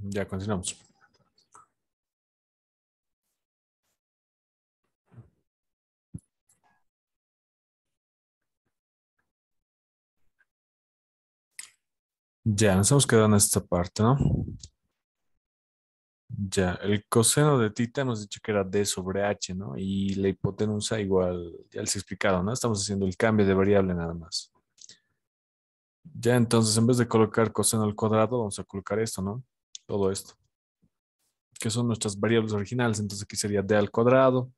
Ya continuamos. Ya nos hemos quedado en esta parte, ¿no? Ya, el coseno de tita hemos dicho que era D sobre H, ¿no? Y la hipotenusa igual, ya les he explicado, ¿no? Estamos haciendo el cambio de variable nada más. Ya entonces, en vez de colocar coseno al cuadrado, vamos a colocar esto, ¿no? Todo esto, que son nuestras variables originales. Entonces aquí sería D al cuadrado.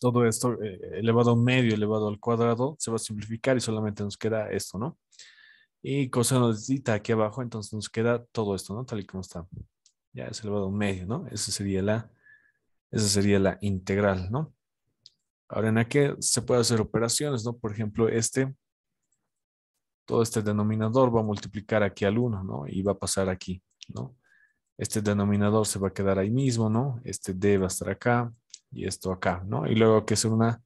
Todo esto elevado a un medio, elevado al cuadrado, se va a simplificar y solamente nos queda esto, ¿no? Y coseno de tita aquí abajo, entonces nos queda todo esto, ¿no? Tal y como está. Ya es elevado a un medio, ¿no? Esa sería la integral, ¿no? Ahora en aquí se puede hacer operaciones, ¿no? Por ejemplo, todo este denominador va a multiplicar aquí al uno, ¿no? Y va a pasar aquí, ¿no? Este denominador se va a quedar ahí mismo, ¿no? Este D va a estar acá y esto acá, ¿no? Y luego que hacer una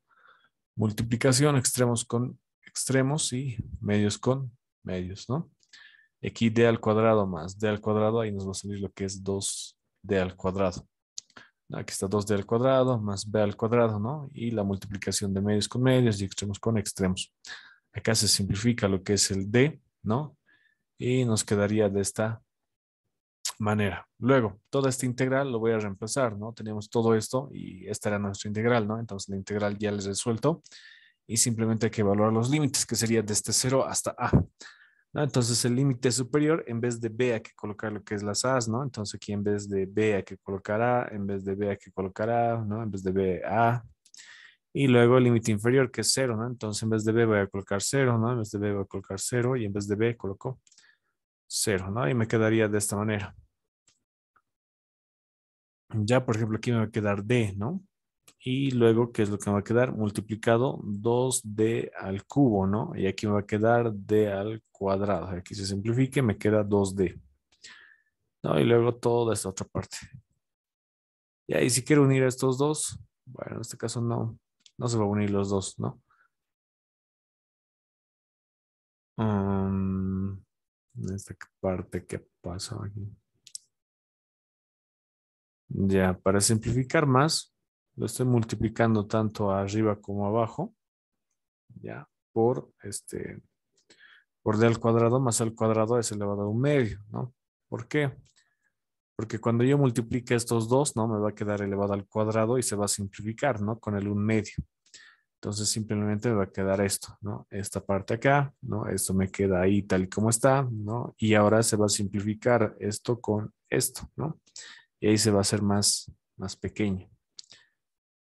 multiplicación, extremos con extremos y medios con medios, ¿no? Aquí D al cuadrado más D al cuadrado, ahí nos va a salir lo que es 2D al cuadrado. Aquí está 2D al cuadrado más B al cuadrado, ¿no? Y la multiplicación de medios con medios y extremos con extremos. Acá se simplifica lo que es el D, ¿no? Y nos quedaría de esta manera. Luego, toda esta integral lo voy a reemplazar, ¿no? Tenemos todo esto y esta era nuestra integral, ¿no? Entonces la integral ya les he resuelto y simplemente hay que evaluar los límites, que sería desde 0 hasta A, ¿no? Entonces el límite superior, en vez de B hay que colocar lo que es las A's, ¿no? Entonces aquí en vez de B hay que colocar A, en vez de B hay que colocar A, ¿no? En vez de B A. Y luego el límite inferior, que es 0, ¿no? Entonces en vez de B voy a colocar 0, ¿no? En vez de B voy a colocar 0 y en vez de B coloco 0, ¿no? Y me quedaría de esta manera. Ya, por ejemplo, aquí me va a quedar D, ¿no? Y luego, ¿qué es lo que me va a quedar? Multiplicado 2D al cubo, ¿no? Y aquí me va a quedar D al cuadrado. Aquí se simplifique, me queda 2D, ¿no? Y luego toda esta otra parte. Y ahí si quiero unir a estos dos, bueno, en este caso no se va a unir los dos, ¿no? En esta parte, ¿qué pasa aquí? Ya, para simplificar más, lo estoy multiplicando tanto arriba como abajo, ya, por d al cuadrado más al cuadrado es elevado a un medio, ¿no? ¿Por qué? Porque cuando yo multiplique estos dos, ¿no? Me va a quedar elevado al cuadrado y se va a simplificar, ¿no? Con el un medio. Entonces simplemente me va a quedar esto, ¿no? Esta parte acá, ¿no? Esto me queda ahí tal y como está, ¿no? Y ahora se va a simplificar esto con esto, ¿no? Y ahí se va a hacer más pequeño.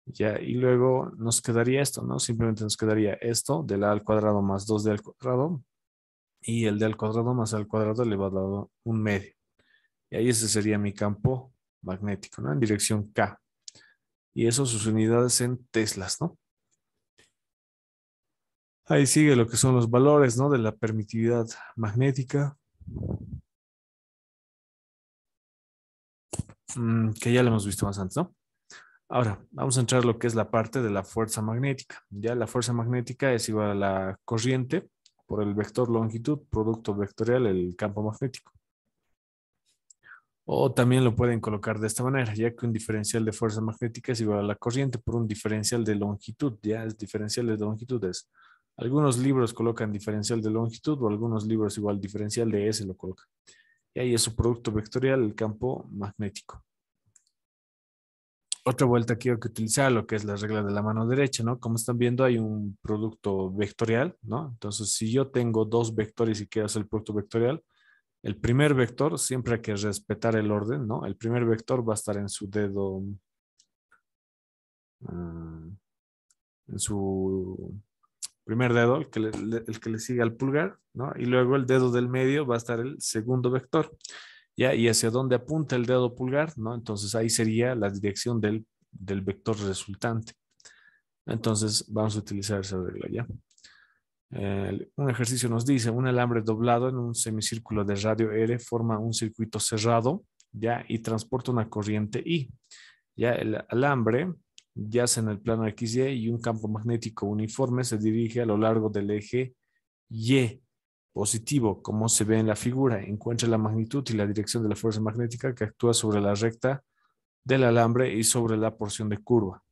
Ya, y luego nos quedaría esto, ¿no? Simplemente nos quedaría esto del a al cuadrado más 2d al cuadrado y el d al cuadrado más al cuadrado elevado a un medio. Y ahí ese sería mi campo magnético, ¿no? En dirección K. Y eso sus unidades en teslas, ¿no? Ahí sigue lo que son los valores, ¿no? De la permitividad magnética, que ya lo hemos visto más antes, ¿no? Ahora, vamos a entrar a lo que es la parte de la fuerza magnética. Ya la fuerza magnética es igual a la corriente por el vector longitud, producto vectorial, el campo magnético. O también lo pueden colocar de esta manera, ya que un diferencial de fuerza magnética es igual a la corriente por un diferencial de longitud. Ya es diferencial de longitudes. Algunos libros colocan diferencial de longitud o algunos libros igual diferencial de S lo colocan. Y ahí es su producto vectorial, el campo magnético. Otra vuelta quiero que utilizar lo que es la regla de la mano derecha, ¿no? Como están viendo, hay un producto vectorial, ¿no? Entonces, si yo tengo dos vectores y quiero hacer el producto vectorial, el primer vector, siempre hay que respetar el orden, ¿no? El primer vector va a estar en su dedo, mm, en su primer dedo, el que le sigue al pulgar, ¿no? Y luego el dedo del medio va a estar el segundo vector, ¿ya? Y hacia dónde apunta el dedo pulgar, ¿no? Entonces ahí sería la dirección del vector resultante. Entonces vamos a utilizar esa regla, ¿ya? Un ejercicio nos dice, un alambre doblado en un semicírculo de radio R forma un circuito cerrado, ¿ya? Y transporta una corriente I. Ya el alambre yace en el plano XY y un campo magnético uniforme se dirige a lo largo del eje Y positivo, como se ve en la figura. Encuentra la magnitud y la dirección de la fuerza magnética que actúa sobre la recta del alambre y sobre la porción de curva.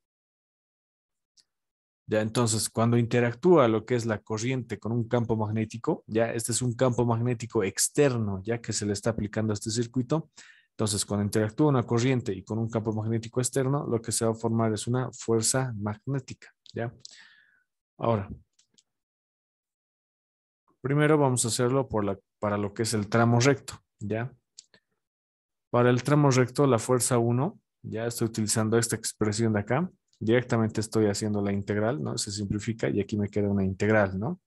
Ya entonces, cuando interactúa lo que es la corriente con un campo magnético, ya este es un campo magnético externo, ya que se le está aplicando a este circuito. Entonces, cuando interactúa una corriente y con un campo magnético externo, lo que se va a formar es una fuerza magnética, ¿ya? Ahora, primero vamos a hacerlo para lo que es el tramo recto, ¿ya? Para el tramo recto, la fuerza 1, ya estoy utilizando esta expresión de acá. Directamente estoy haciendo la integral, ¿no? Se simplifica y aquí me queda una integral, ¿no?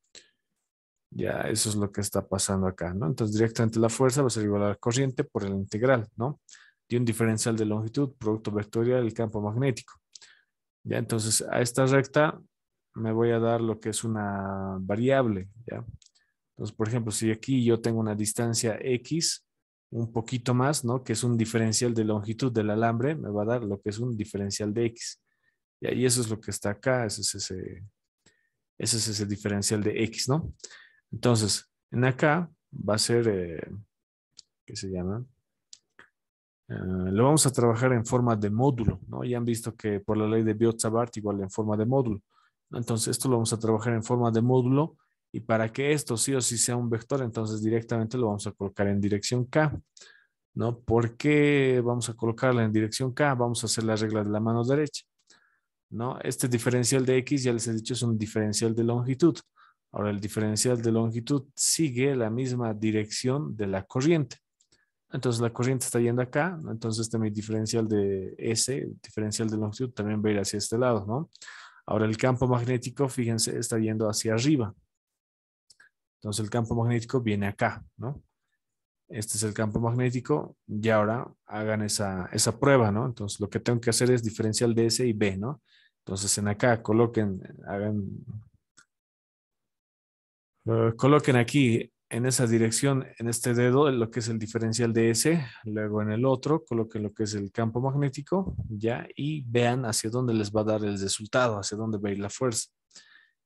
Ya eso es lo que está pasando acá, ¿no? Entonces directamente la fuerza va a ser igual a la corriente por el integral, ¿no? De un diferencial de longitud, producto vectorial del campo magnético. Ya entonces a esta recta me voy a dar lo que es una variable, ¿ya? Entonces, por ejemplo, si aquí yo tengo una distancia X, un poquito más, ¿no? Que es un diferencial de longitud del alambre, me va a dar lo que es un diferencial de X. Y ahí eso es lo que está acá, ese es ese diferencial de X, ¿no? Entonces, en acá va a ser, ¿qué se llama? Lo vamos a trabajar en forma de módulo, ¿no? Ya han visto que por la ley de Biot-Savart igual en forma de módulo. Entonces, esto lo vamos a trabajar en forma de módulo y para que esto sí o sí sea un vector, entonces directamente lo vamos a colocar en dirección K, ¿no? ¿Por qué vamos a colocarla en dirección K? Vamos a hacer la regla de la mano derecha, ¿no? Este diferencial de X, ya les he dicho, es un diferencial de longitud. Ahora, el diferencial de longitud sigue la misma dirección de la corriente. Entonces, la corriente está yendo acá, ¿no? Entonces mi diferencial de S, diferencial de longitud, también va a ir hacia este lado, ¿no? Ahora, el campo magnético, fíjense, está yendo hacia arriba. Entonces, el campo magnético viene acá, ¿no? Este es el campo magnético y ahora hagan esa prueba, ¿no? Entonces, lo que tengo que hacer es diferencial de S y B, ¿no? Entonces, en acá coloquen, coloquen aquí en esa dirección, en este dedo, lo que es el diferencial de S, luego en el otro coloquen lo que es el campo magnético, ya, y vean hacia dónde les va a dar el resultado, hacia dónde va a ir la fuerza.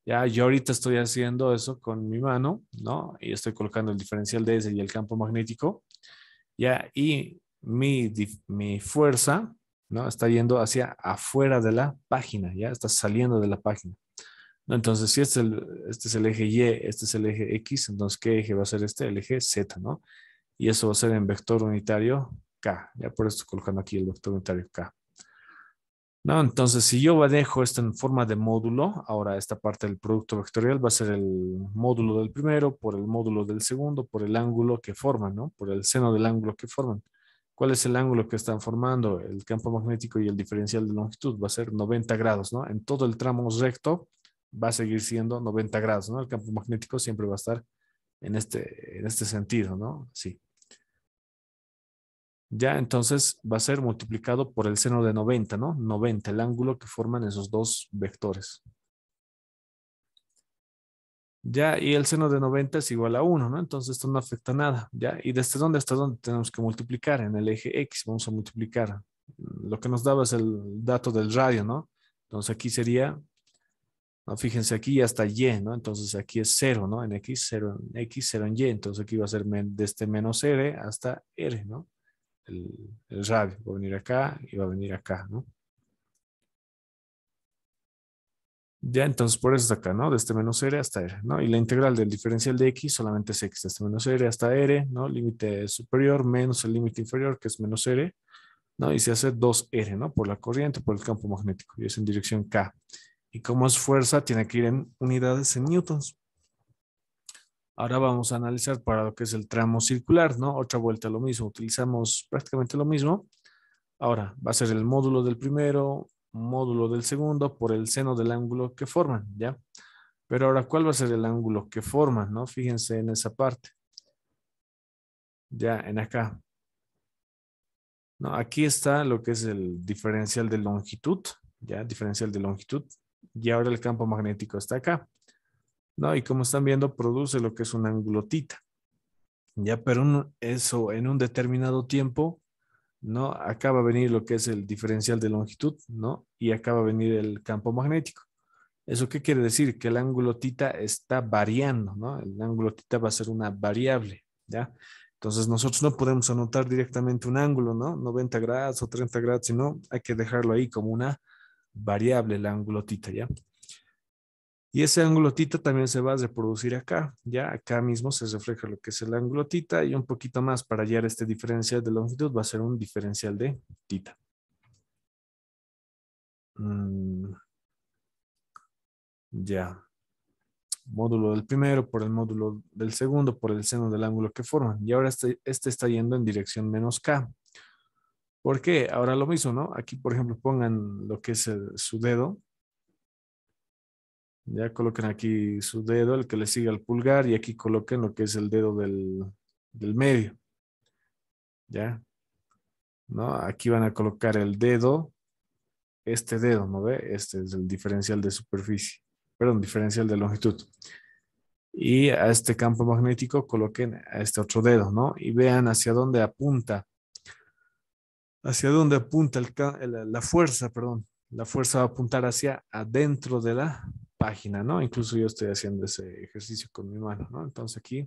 Ya, yo ahorita estoy haciendo eso con mi mano, ¿no? Y estoy colocando el diferencial de S y el campo magnético, ya, y mi fuerza, ¿no? Está yendo hacia afuera de la página, ya, está saliendo de la página. ¿No? Entonces, si este es el eje Y, este es el eje X, entonces, ¿qué eje va a ser este? El eje Z, ¿no? Y eso va a ser en vector unitario K. Ya por eso estoy colocando aquí el vector unitario K. ¿No? Entonces, si yo dejo esto en forma de módulo, ahora esta parte del producto vectorial va a ser el módulo del primero por el módulo del segundo, por el ángulo que forman, ¿no? Por el seno del ángulo que forman. ¿Cuál es el ángulo que están formando? El campo magnético y el diferencial de longitud va a ser 90 grados, ¿no? En todo el tramo recto va a seguir siendo 90 grados, ¿no? El campo magnético siempre va a estar en este sentido, ¿no? Sí. Ya entonces va a ser multiplicado por el seno de 90, ¿no? 90, el ángulo que forman esos dos vectores. Ya, y el seno de 90 es igual a 1, ¿no? Entonces esto no afecta nada, ¿ya? ¿Y desde dónde hasta dónde tenemos que multiplicar? En el eje X vamos a multiplicar. Lo que nos daba es el dato del radio, ¿no? Entonces aquí sería, no, fíjense aquí hasta Y, ¿no? Entonces aquí es 0, ¿no? En X, 0 en X, 0 en Y. Entonces aquí va a ser desde menos R hasta R, ¿no? El radio va a venir acá y va a venir acá, ¿no? Ya, entonces por eso está acá, ¿no? Desde menos R hasta R, ¿no? Y la integral del diferencial de X solamente es X, desde menos R hasta R, ¿no? Límite superior menos el límite inferior, que es menos R, ¿no? Y se hace 2R, ¿no? Por la corriente, por el campo magnético, y es en dirección K. Y como es fuerza, tiene que ir en unidades en newtons. Ahora vamos a analizar para lo que es el tramo circular, ¿no? Otra vuelta lo mismo, utilizamos prácticamente lo mismo. Ahora va a ser el módulo del primero, módulo del segundo por el seno del ángulo que forman, ¿ya? Pero ahora, ¿cuál va a ser el ángulo que forman, no? Fíjense en esa parte, ya en acá. No, aquí está lo que es el diferencial de longitud, ya, diferencial de longitud. Y ahora el campo magnético está acá, ¿no? Y como están viendo, produce lo que es un ángulo tita, ya, pero eso en un determinado tiempo, ¿no? Acá va a venir lo que es el diferencial de longitud, ¿no? Y acá va a venir el campo magnético. ¿Eso qué quiere decir? Que el ángulo tita está variando, ¿no? El ángulo tita va a ser una variable, ¿ya? Entonces nosotros no podemos anotar directamente un ángulo, ¿no? 90 grados o 30 grados, sino hay que dejarlo ahí como una variable, el ángulo tita, ¿ya? Y ese ángulo tita también se va a reproducir acá, ¿ya? Acá mismo se refleja lo que es el ángulo tita y un poquito más para hallar este diferencial de longitud va a ser un diferencial de tita. Mm, ya. Módulo del primero por el módulo del segundo por el seno del ángulo que forman. Y ahora este está yendo en dirección menos K. ¿Por qué? Ahora lo mismo, ¿no? Aquí, por ejemplo, pongan lo que es su dedo. Ya coloquen aquí su dedo, el que le sigue al pulgar, y aquí coloquen lo que es el dedo del medio. ¿Ya? ¿No? Aquí van a colocar el dedo, este dedo, ¿no ve? Este es el diferencial de superficie, perdón, diferencial de longitud. Y a este campo magnético coloquen a este otro dedo, ¿no? Y vean hacia dónde apunta la fuerza, perdón. La fuerza va a apuntar hacia adentro de la página, ¿no? Incluso yo estoy haciendo ese ejercicio con mi mano, ¿no? Entonces aquí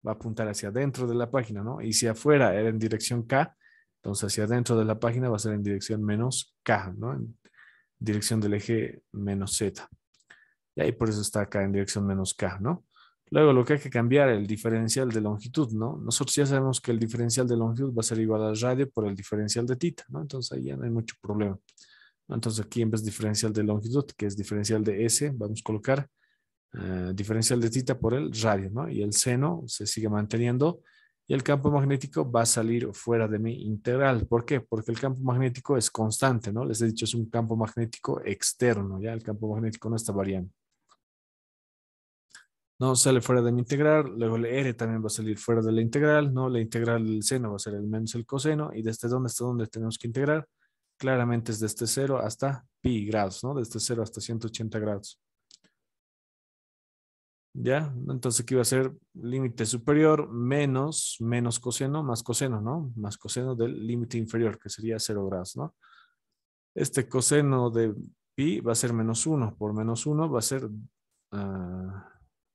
va a apuntar hacia adentro de la página, ¿no? Y si afuera era en dirección K, entonces hacia adentro de la página va a ser en dirección menos K, ¿no? En dirección del eje menos Z. Y ahí por eso está acá en dirección menos K, ¿no? Luego lo que hay que cambiar es el diferencial de longitud, ¿no? Nosotros ya sabemos que el diferencial de longitud va a ser igual al radio por el diferencial de tita, ¿no? Entonces ahí ya no hay mucho problema. Entonces aquí en vez de diferencial de longitud, que es diferencial de S, vamos a colocar diferencial de tita por el radio, ¿no? Y el seno se sigue manteniendo y el campo magnético va a salir fuera de mi integral. ¿Por qué? Porque el campo magnético es constante, ¿no? Les he dicho, es un campo magnético externo, ¿ya? El campo magnético no está variando. No sale fuera de mi integral, luego el R también va a salir fuera de la integral, ¿no? La integral del seno va a ser el menos el coseno, y desde dónde hasta dónde tenemos que integrar, claramente es desde 0 hasta pi grados, ¿no? Desde 0 hasta 180 grados. ¿Ya? Entonces aquí va a ser límite superior menos coseno más coseno, ¿no? Más coseno del límite inferior, que sería 0 grados, ¿no? Este coseno de pi va a ser menos 1, por menos 1 va a ser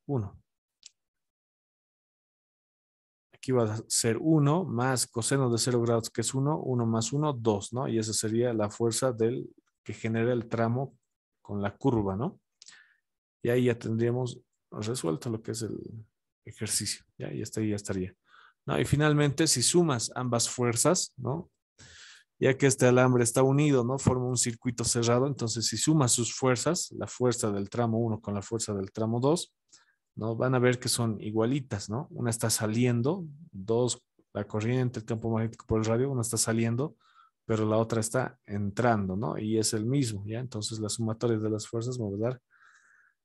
1. Aquí va a ser 1 más coseno de 0 grados, que es 1, 1 más 1, 2, ¿no? Y esa sería la fuerza que genera el tramo con la curva, ¿no? Y ahí ya tendríamos resuelto lo que es el ejercicio, ¿ya? Y hasta ahí ya estaría. ¿No? Y finalmente, si sumas ambas fuerzas, ¿no? Ya que este alambre está unido, ¿no? Forma un circuito cerrado, entonces si sumas sus fuerzas, la fuerza del tramo 1 con la fuerza del tramo 2, ¿no? Van a ver que son igualitas, ¿no? Una está saliendo, dos, la corriente, el campo magnético por el radio, una está saliendo, pero la otra está entrando, ¿no? Y es el mismo, ¿ya? Entonces la sumatoria de las fuerzas me va a dar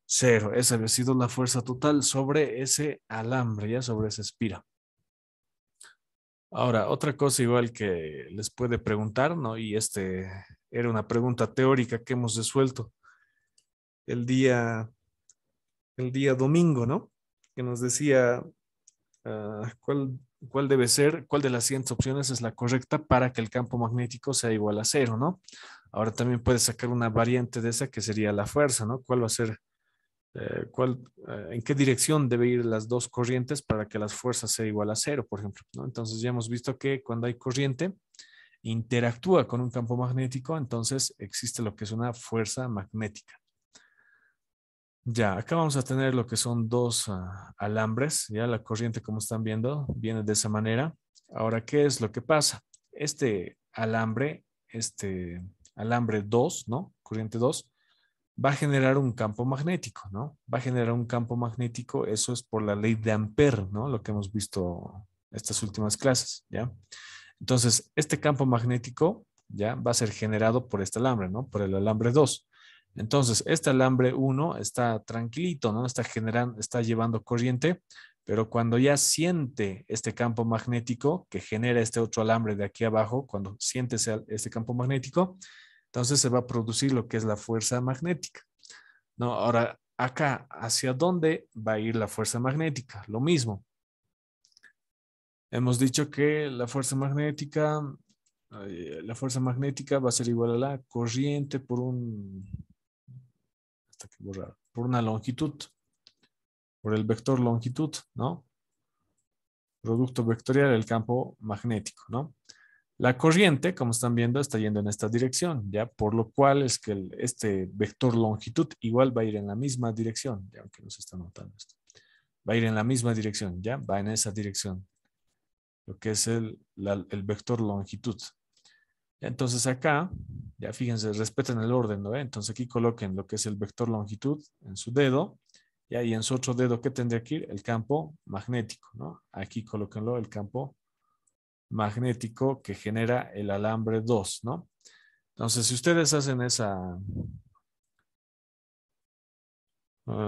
0. Esa había sido la fuerza total sobre ese alambre, ¿ya? Sobre esa espira. Ahora, otra cosa igual que les puede preguntar, ¿no? Y era una pregunta teórica que hemos resuelto el día, el día domingo, ¿no? Que nos decía cuál debe ser, cuál de las siguientes opciones es la correcta para que el campo magnético sea igual a 0, ¿no? Ahora también puedes sacar una variante de esa que sería la fuerza, ¿no? ¿Cuál va a ser, en qué dirección debe ir las dos corrientes para que las fuerzas sean igual a 0, por ejemplo, ¿no? Entonces ya hemos visto que cuando hay corriente, interactúa con un campo magnético, entonces existe lo que es una fuerza magnética. Ya, acá vamos a tener lo que son dos alambres, ya la corriente como están viendo viene de esa manera. Ahora, ¿qué es lo que pasa? Este alambre 2, ¿no? Corriente 2, va a generar un campo magnético, ¿no? Va a generar un campo magnético, eso es por la ley de Ampère, ¿no? Lo que hemos visto estas últimas clases, ¿ya? Entonces, este campo magnético ya va a ser generado por este alambre, ¿no? Por el alambre 2. Entonces, este alambre 1 está tranquilito, ¿no? Está llevando corriente, pero cuando ya siente este campo magnético que genera este otro alambre de aquí abajo, cuando siente este campo magnético, entonces se va a producir lo que es la fuerza magnética, ¿no? Ahora, acá, ¿hacia dónde va a ir la fuerza magnética? Lo mismo. Hemos dicho que la fuerza magnética va a ser igual a la corriente por Basta que borrar. Por una longitud. Por el vector longitud, ¿no? Producto vectorial del campo magnético, ¿no? La corriente, como están viendo, está yendo en esta dirección, ¿ya? Por lo cual es que este vector longitud igual va a ir en la misma dirección, ya, aunque no se está notando esto. Va a ir en la misma dirección, ¿ya? Va en esa dirección, lo que es el vector longitud. Entonces acá, ya fíjense, respeten el orden, ¿no? Entonces aquí coloquen lo que es el vector longitud en su dedo, ¿ya? Y en su otro dedo, ¿qué tendría que ir? El campo magnético, ¿no? Aquí colóquenlo, el campo magnético que genera el alambre 2, ¿no? Entonces, si ustedes hacen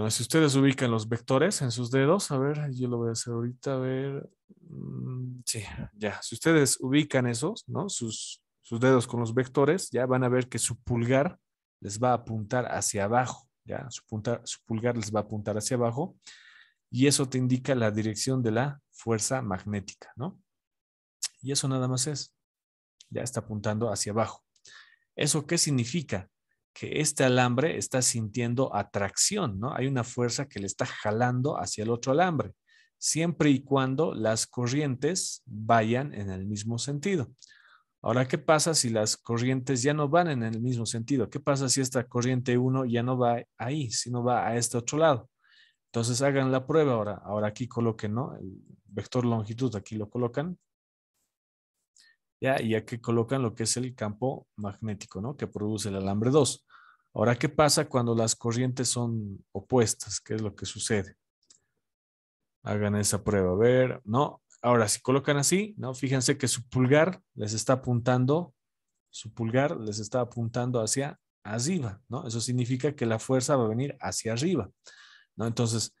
si ustedes ubican los vectores en sus dedos, a ver, yo lo voy a hacer ahorita, a ver, sí, ya, si ustedes ubican esos, ¿no? Sus dedos con los vectores, ya van a ver que su pulgar les va a apuntar hacia abajo, ya, su pulgar les va a apuntar hacia abajo y eso te indica la dirección de la fuerza magnética, ¿no? Y eso nada más es, ya está apuntando hacia abajo. ¿Eso qué significa? Que este alambre está sintiendo atracción, ¿no? Hay una fuerza que le está jalando hacia el otro alambre, siempre y cuando las corrientes vayan en el mismo sentido. Ahora, ¿qué pasa si las corrientes ya no van en el mismo sentido? ¿Qué pasa si esta corriente 1 ya no va ahí, sino va a este otro lado? Entonces hagan la prueba ahora. Ahora aquí coloquen, ¿no? El vector longitud, aquí lo colocan. ¿Ya? Y aquí colocan lo que es el campo magnético, ¿no? Que produce el alambre 2. Ahora, ¿qué pasa cuando las corrientes son opuestas? ¿Qué es lo que sucede? Hagan esa prueba. A ver, ¿no? Ahora, si colocan así, ¿no? Fíjense que su pulgar les está apuntando hacia arriba, ¿no? Eso significa que la fuerza va a venir hacia arriba, ¿no? Entonces,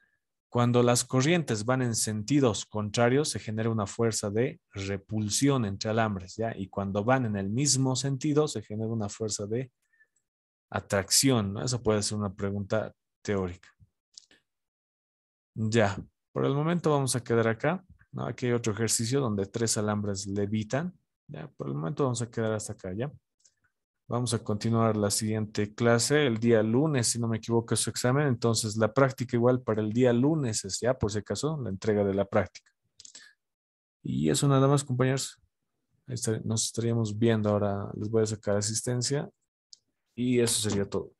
cuando las corrientes van en sentidos contrarios, se genera una fuerza de repulsión entre alambres, ¿ya? Y cuando van en el mismo sentido, se genera una fuerza de atracción, ¿no? Eso puede ser una pregunta teórica. Ya, por el momento vamos a quedar acá, ¿no? Aquí hay otro ejercicio donde 3 alambres levitan, ¿ya? Por el momento vamos a quedar hasta acá, ¿ya? Vamos a continuar la siguiente clase el día lunes, si no me equivoco, es su examen. Entonces, la práctica igual para el día lunes es ya, por si acaso, la entrega de la práctica. Y eso nada más, compañeros. Nos estaríamos viendo ahora. Les voy a sacar asistencia y eso sería todo.